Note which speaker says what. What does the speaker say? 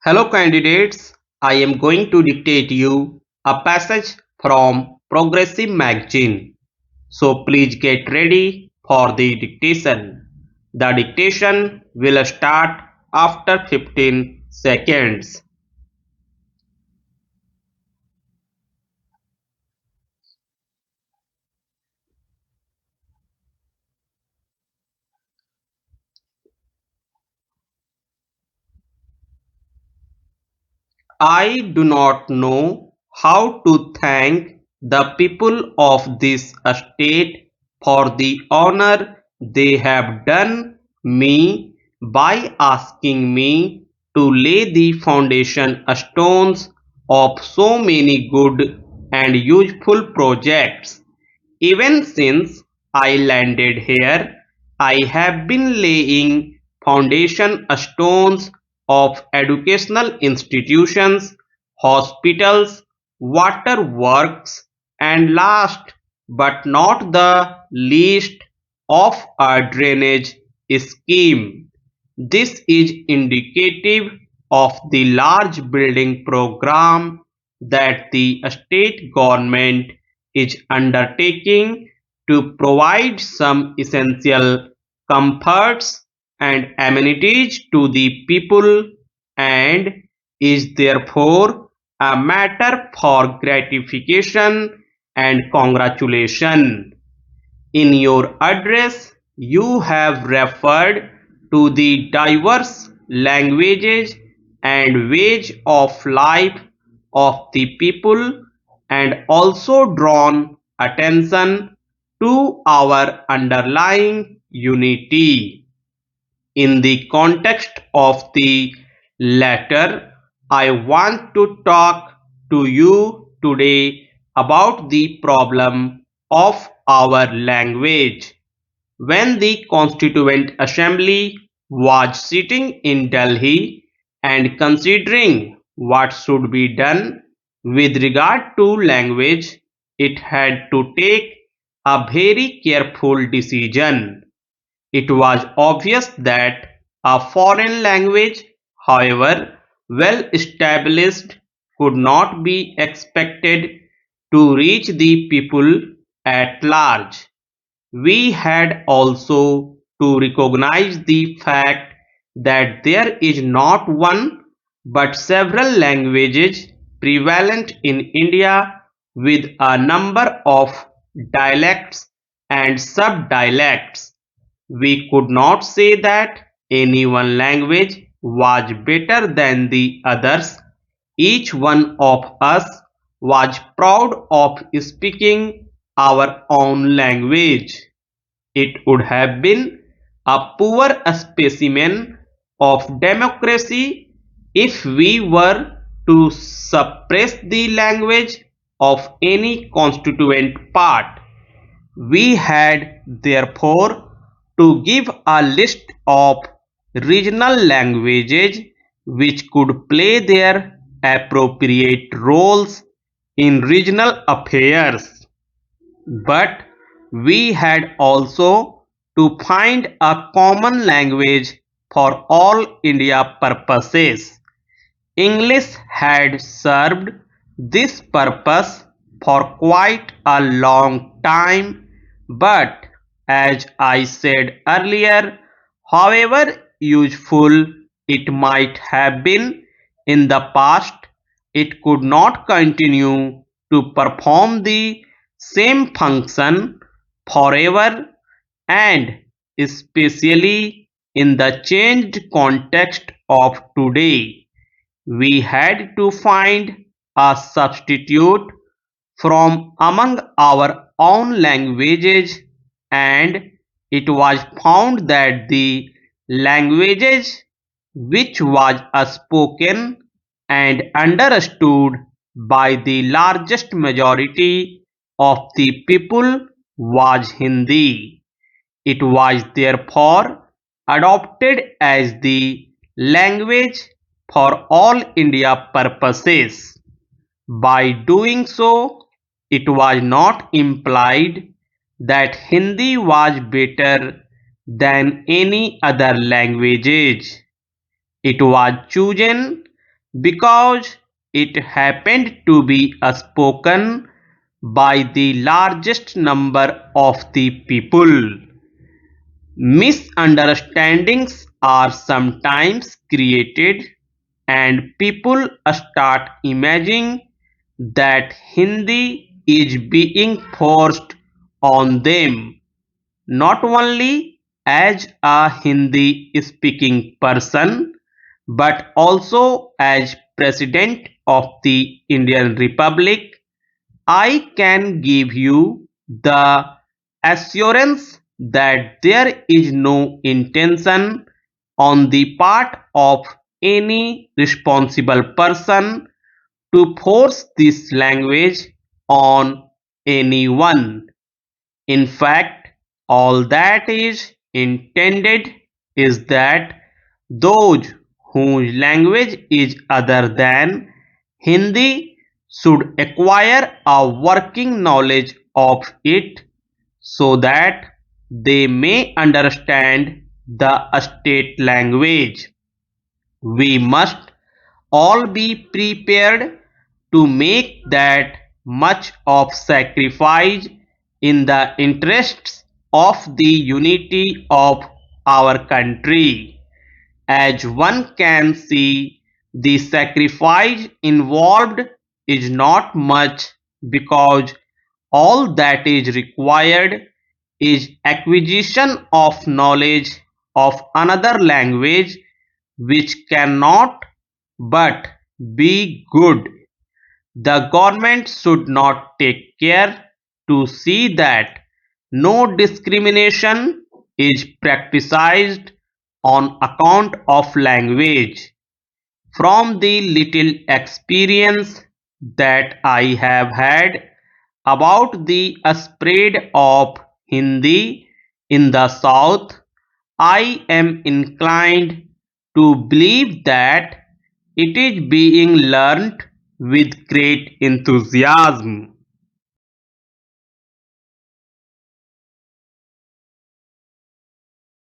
Speaker 1: Hello candidates, I am going to dictate you a passage from Progressive Magazine. So please get ready for the dictation. The dictation will start after 15 seconds. I do not know how to thank the people of this state for the honor they have done me by asking me to lay the foundation stones of so many good and useful projects. Even since I landed here, I have been laying foundation stones of educational institutions, hospitals, water works, and last but not the least of a drainage scheme. This is indicative of the large building program that the state government is undertaking to provide some essential comforts and amenities to the people and is therefore a matter for gratification and congratulation. In your address, you have referred to the diverse languages and ways of life of the people and also drawn attention to our underlying unity. In the context of the latter, I want to talk to you today about the problem of our language. When the Constituent Assembly was sitting in Delhi and considering what should be done with regard to language, it had to take a very careful decision. It was obvious that a foreign language, however well established, could not be expected to reach the people at large. We had also to recognize the fact that there is not one but several languages prevalent in India with a number of dialects and subdialects. We could not say that any one language was better than the others. Each one of us was proud of speaking our own language. It would have been a poor specimen of democracy if we were to suppress the language of any constituent part. We had therefore to give a list of regional languages which could play their appropriate roles in regional affairs. But we had also to find a common language for all India purposes. English had served this purpose for quite a long time, but as I said earlier, however useful it might have been in the past, it could not continue to perform the same function forever, and especially in the changed context of today. We had to find a substitute from among our own languages, and it was found that the languages which was spoken and understood by the largest majority of the people was Hindi. It was therefore adopted as the language for all India purposes. By doing so, it was not implied that Hindi was better than any other languages. It was chosen because it happened to be spoken by the largest number of the people. Misunderstandings are sometimes created and people start imagining that Hindi is being forced on them, not only as a Hindi speaking person but also as President of the Indian Republic. I can give you the assurance that there is no intention on the part of any responsible person to force this language on anyone. In fact, all that is intended is that those whose language is other than Hindi should acquire a working knowledge of it so that they may understand the state language. We must all be prepared to make that much of sacrifice in the interests of the unity of our country. As one can see, the sacrifice involved is not much because all that is required is acquisition of knowledge of another language which cannot but be good. The government should not take care to see that no discrimination is practiced on account of language. From the little experience that I have had about the spread of Hindi in the South, I am inclined to believe that it is being learnt with great enthusiasm.